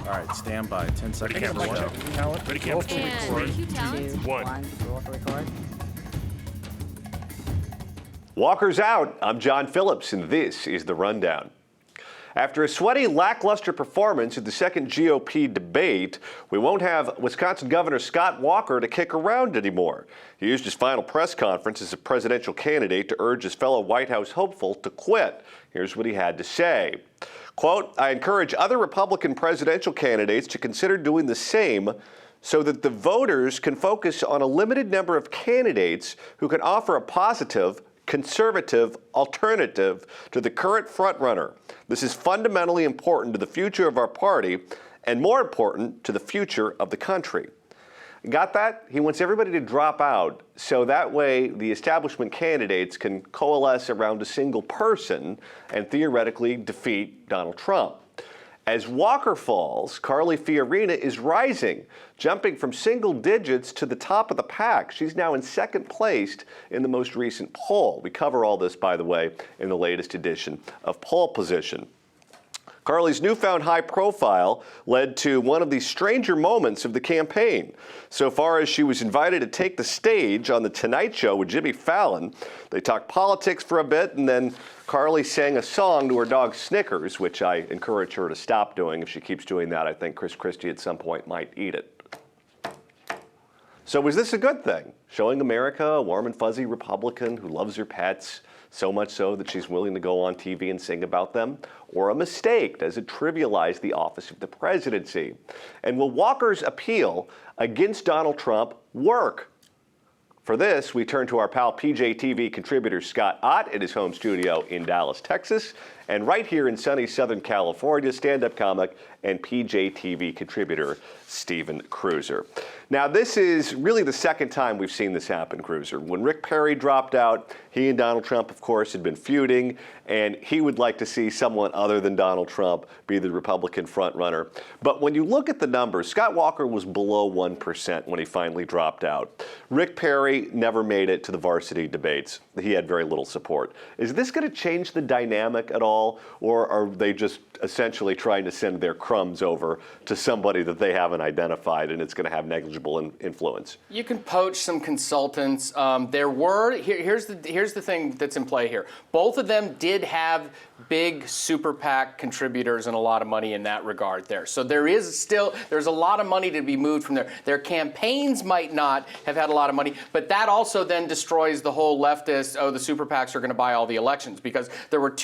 All right, stand by. 10 seconds. Camera to one. go. Talent. Ready, camera. And cue talent. 2, 1. Roll for record. Walker's out. I'm John Phillips, and this is The Rundown. After a sweaty, lackluster performance at the second GOP debate, we won't have Wisconsin Governor Scott Walker to kick around anymore. He used his final press conference as a presidential candidate to urge his fellow White House hopeful to quit. Here's what he had to say. Quote, I encourage other Republican presidential candidates to consider doing the same so that the voters can focus on a limited number of candidates who can offer a positive, conservative alternative to the current frontrunner. This is fundamentally important to the future of our party and more important to the future of the country. Got that? He wants everybody to drop out so that way the establishment candidates can coalesce around a single person and theoretically defeat Donald Trump. As Walker falls, Carly Fiorina is rising, jumping from single digits to the top of the pack. She's now in second place in the most recent poll. We cover all this, by the way, in the latest edition of Poll Position. Carly's newfound high profile led to one of the stranger moments of the campaign. So far as she was invited to take the stage on The Tonight Show with Jimmy Fallon, they talked politics for a bit, and then Carly sang a song to her dog Snickers, which I encourage her to stop doing. If she keeps doing that, I think Chris Christie at some point might eat it. So was this a good thing? Showing America a warm and fuzzy Republican who loves her pets, so much so that she's willing to go on TV and sing about them? Or a mistake? Does it trivialize the office of the presidency? And will Walker's appeal against Donald Trump work? For this, we turn to our pal PJTV contributor Scott Ott at his home studio in Dallas, Texas, and right here in sunny Southern California, stand-up comic and PJTV contributor Stephen Cruiser. Now, this is really the second time we've seen this happen, Cruiser. When Rick Perry dropped out, he and Donald Trump, of course, had been feuding, and he would like to see someone other than Donald Trump be the Republican frontrunner. But when you look at the numbers, Scott Walker was below 1% when he finally dropped out. Rick Perry never made it to the varsity debates. He had very little support. Is this going to change the dynamic at all, or are they just essentially trying to send their crumbs over to somebody that they haven't identified and it's going to have negligible influence? You can poach some consultants. Here's the thing that's in play here. Both of them did have big super PAC contributors and a lot of money in that regard there. So there's a lot of money to be moved from there. Their campaigns might not have had a lot of money, but that also then destroys the whole leftist, the super PACs are going to buy all the elections, because there were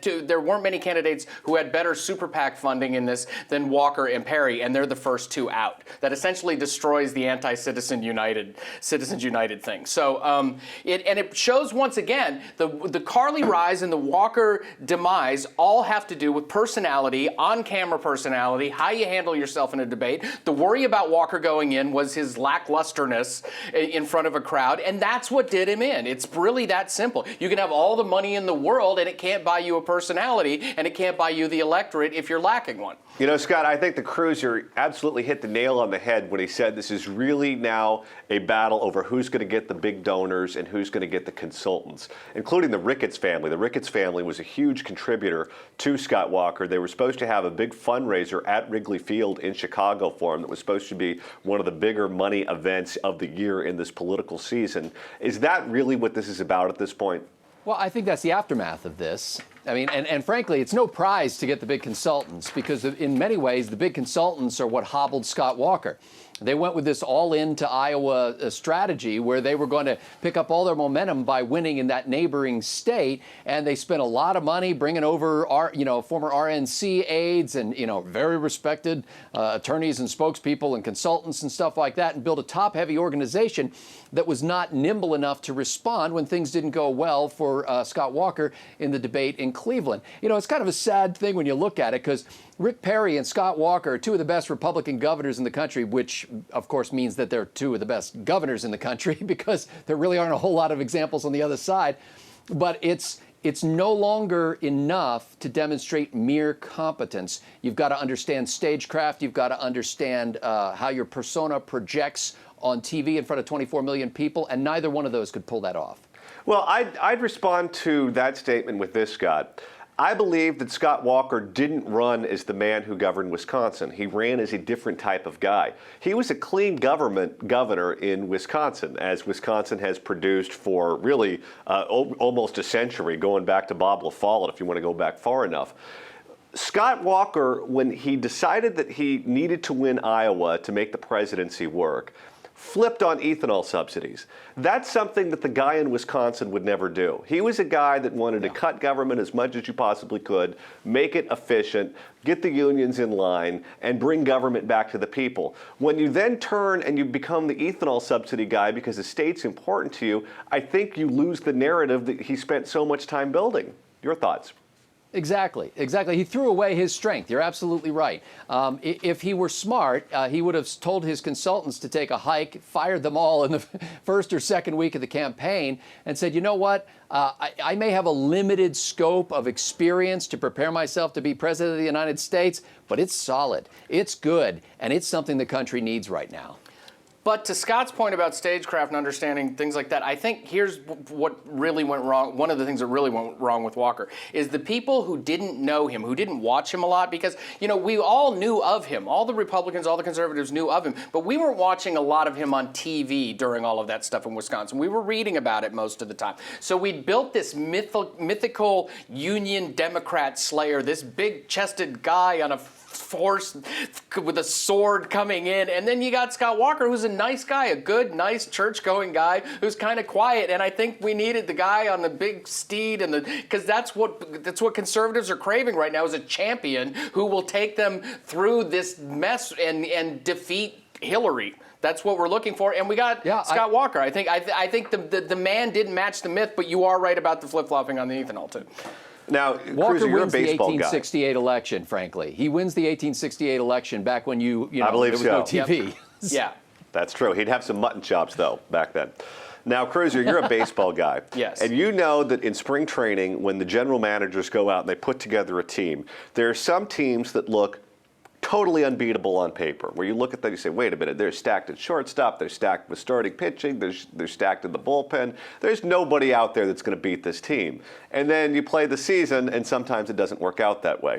there weren't many candidates who had better super PAC funding in this than Walker and Perry, and they're the first two out. That essentially destroys the anti-Citizens United thing. So it shows once again the Carly rise and the Walker demise all have to do with personality, on-camera personality, how you handle yourself in a debate. The worry about Walker going in was his lacklusterness in front of a crowd, and that's what did him in. It's really that simple. You can have all the money in the world, and it can't buy you a personality, and it can't buy you the electorate if you're lacking one. You know, Scott, I think the Cruiser absolutely hit the nail on the head when he said this is really now a battle over who's going to get the big donors and who's going to get the consultants, including the Ricketts family. The Ricketts family was a huge contributor to Scott Walker. They were supposed to have a big fundraiser at Wrigley Field in Chicago for him that was supposed to be one of the bigger money events of the year in this political season. Is that really what this is about at this point? Well, I think that's the aftermath of this. I mean, and frankly, it's no prize to get the big consultants, because in many ways, the big consultants are what hobbled Scott Walker. They went with this all-in to Iowa strategy where they were going to pick up all their momentum by winning in that neighboring state, and they spent a lot of money bringing over former RNC aides and very respected attorneys and spokespeople and consultants and stuff like that, and built a top-heavy organization that was not nimble enough to respond when things didn't go well for Scott Walker in the debate in Cleveland. It's kind of a sad thing when you look at it, because Rick Perry and Scott Walker are two of the best Republican governors in the country, which, of course, means that they're two of the best governors in the country, because there really aren't a whole lot of examples on the other side. But it's no longer enough to demonstrate mere competence. You've got to understand stagecraft. You've got to understand how your persona projects on TV in front of 24 million people, and neither one of those could pull that off. Well, I'd respond to that statement with this, Scott. I believe that Scott Walker didn't run as the man who governed Wisconsin. He ran as a different type of guy. He was a clean governor in Wisconsin, as Wisconsin has produced for really almost a century, going back to Bob LaFollette, if you want to go back far enough. Scott Walker, when he decided that he needed to win Iowa to make the presidency work, flipped on ethanol subsidies. That's something that the guy in Wisconsin would never do. He was a guy that wanted to cut government as much as you possibly could, make it efficient, get the unions in line, and bring government back to the people. When you then turn and you become the ethanol subsidy guy because the state's important to you, I think you lose the narrative that he spent so much time building. Your thoughts? Exactly. He threw away his strength. You're absolutely right. If he were smart, he would have told his consultants to take a hike, fired them all in the first or second week of the campaign, and said, you know what, I may have a limited scope of experience to prepare myself to be president of the United States, but it's solid, it's good, and it's something the country needs right now. But to Scott's point about stagecraft and understanding things like that, I think here's what really went wrong. One of the things that really went wrong with Walker is the people who didn't know him, who didn't watch him a lot, because, you know, we all knew of him. All the Republicans, all the conservatives knew of him, but we weren't watching a lot of him on TV during all of that stuff in Wisconsin. We were reading about it most of the time. So we built this mythical Union Democrat slayer, this big-chested guy on a force with a sword coming in, and then you got Scott Walker, who's a nice guy, a good, nice church-going guy who's kind of quiet. And I think we needed the guy on the big steed, and because that's what conservatives are craving right now, is a champion who will take them through this mess and defeat Hillary. That's what we're looking for, and we got Scott Walker. I think the man didn't match the myth, but you are right about the flip-flopping on the ethanol too. Now, Walker Cruiser, you're a wins the baseball 1868 election, frankly. He wins the 1868 election back when you know, I believe there was so. no TV. Yep. Yeah. That's true. He'd have some mutton chops, though, back then. Now, Cruiser, you're a baseball guy. Yes. And you know that in spring training, when the general managers go out and they put together a team, there are some teams that look totally unbeatable on paper, where you look at that, you say, wait a minute, they're stacked at shortstop, they're stacked with starting pitching, they're stacked in the bullpen. There's nobody out there that's going to beat this team. And then you play the season, and sometimes it doesn't work out that way.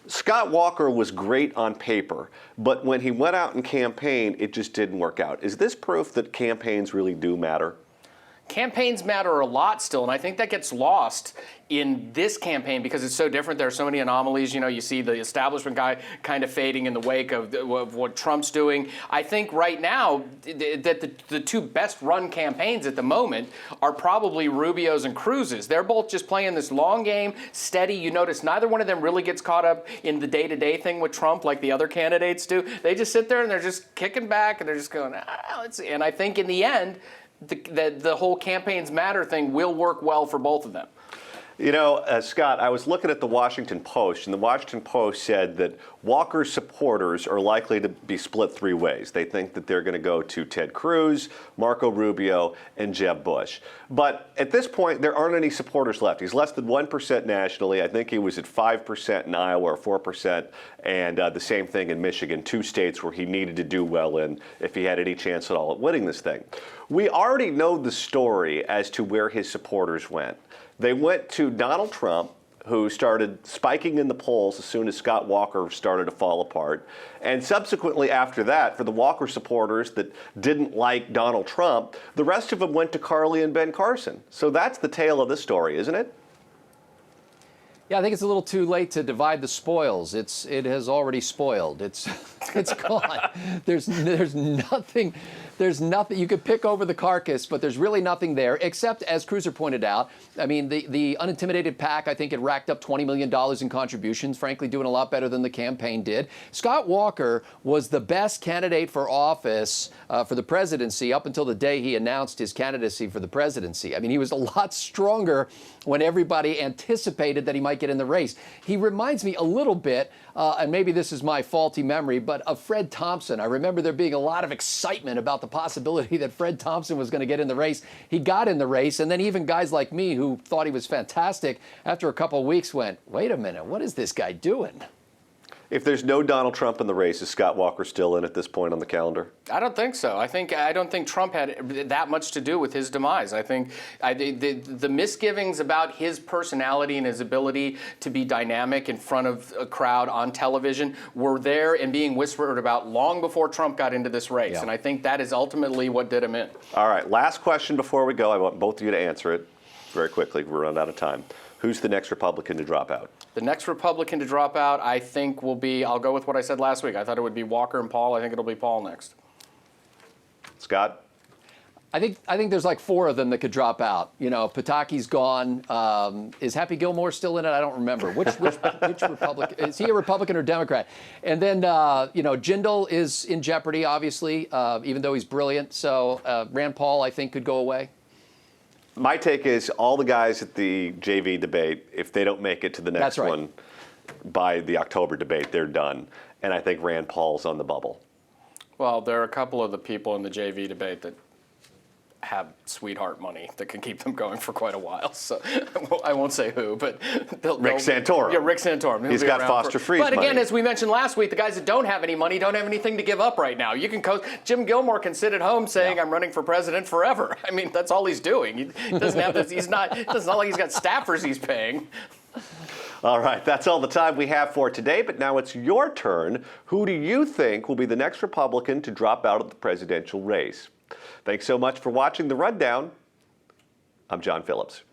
Scott Walker was great on paper, but when he went out and campaigned, it just didn't work out. Is this proof that campaigns really do matter? Campaigns matter a lot still, and I think that gets lost in this campaign because it's so different. There are so many anomalies. You know, you see the establishment guy kind of fading in the wake of what Trump's doing. I think right now that the two best run campaigns at the moment are probably Rubio's and Cruz's. They're both just playing this long game, steady. You notice neither one of them really gets caught up in the day-to-day thing with Trump like the other candidates do. They just sit there and they're just kicking back and they're just going, let's see. And I think in the end, the whole campaigns matter thing will work well for both of them. You know, Scott, I was looking at the Washington Post, and the Washington Post said that Walker's supporters are likely to be split three ways. They think that they're going to go to Ted Cruz, Marco Rubio, and Jeb Bush. But at this point, there aren't any supporters left. He's less than 1% nationally. I think he was at 5% in Iowa or 4%, and the same thing in Michigan, two states where he needed to do well in if he had any chance at all at winning this thing. We already know the story as to where his supporters went. They went to Donald Trump, who started spiking in the polls as soon as Scott Walker started to fall apart. And subsequently after that, for the Walker supporters that didn't like Donald Trump, the rest of them went to Carly and Ben Carson. So that's the tale of this story, isn't it? Yeah, I think it's a little too late to divide the spoils. It has already spoiled. It's gone. There's nothing. There's nothing. You could pick over the carcass, but there's really nothing there, except, as Cruiser pointed out, I mean, the unintimidated PAC, I think it racked up $20 million in contributions, frankly, doing a lot better than the campaign did. Scott Walker was the best candidate for office for the presidency up until the day he announced his candidacy for the presidency. I mean, he was a lot stronger when everybody anticipated that he might get in the race. He reminds me a little bit, and maybe this is my faulty memory, but of Fred Thompson. I remember there being a lot of excitement about the possibility that Fred Thompson was going to get in the race. He got in the race, and then even guys like me who thought he was fantastic, after a couple of weeks went, wait a minute, what is this guy doing? If there's no Donald Trump in the race, is Scott Walker still in at this point on the calendar? I don't think so. I don't think Trump had that much to do with his demise. I think the misgivings about his personality and his ability to be dynamic in front of a crowd on television were there and being whispered about long before Trump got into this race. Yeah. And I think that is ultimately what did him in. All right, last question before we go. I want both of you to answer it very quickly. We're running out of time. Who's the next Republican to drop out? The next Republican to drop out, I think, will be, I'll go with what I said last week. I thought it would be Walker and Paul. I think it'll be Paul next. Scott? I think there's like 4 of them that could drop out. You know, Pataki's gone. Is Happy Gilmore still in it? I don't remember. Which Republican? Is he a Republican or Democrat? And then, you know, Jindal is in jeopardy, obviously, even though he's brilliant. So Rand Paul, I think, could go away. My take is all the guys at the JV debate, if they don't make it to the next one by the October debate, they're done. And I think Rand Paul's on the bubble. Well, there are a couple of the people in the JV debate that have sweetheart money that can keep them going for quite a while. So I won't say who, but Rick Santorum. Yeah, Rick Santorum. He's got Foster Freeze money. But again, money. as we mentioned last week, the guys that don't have any money don't have anything to give up right now. You can Jim Gilmore can sit at home saying, "I'm running for president forever." I mean, that's all he's doing. He doesn't have this. It's not like he's got staffers he's paying. All right, that's all the time we have for today, but now it's your turn. Who do you think will be the next Republican to drop out of the presidential race? Thanks so much for watching The Rundown. I'm John Phillips.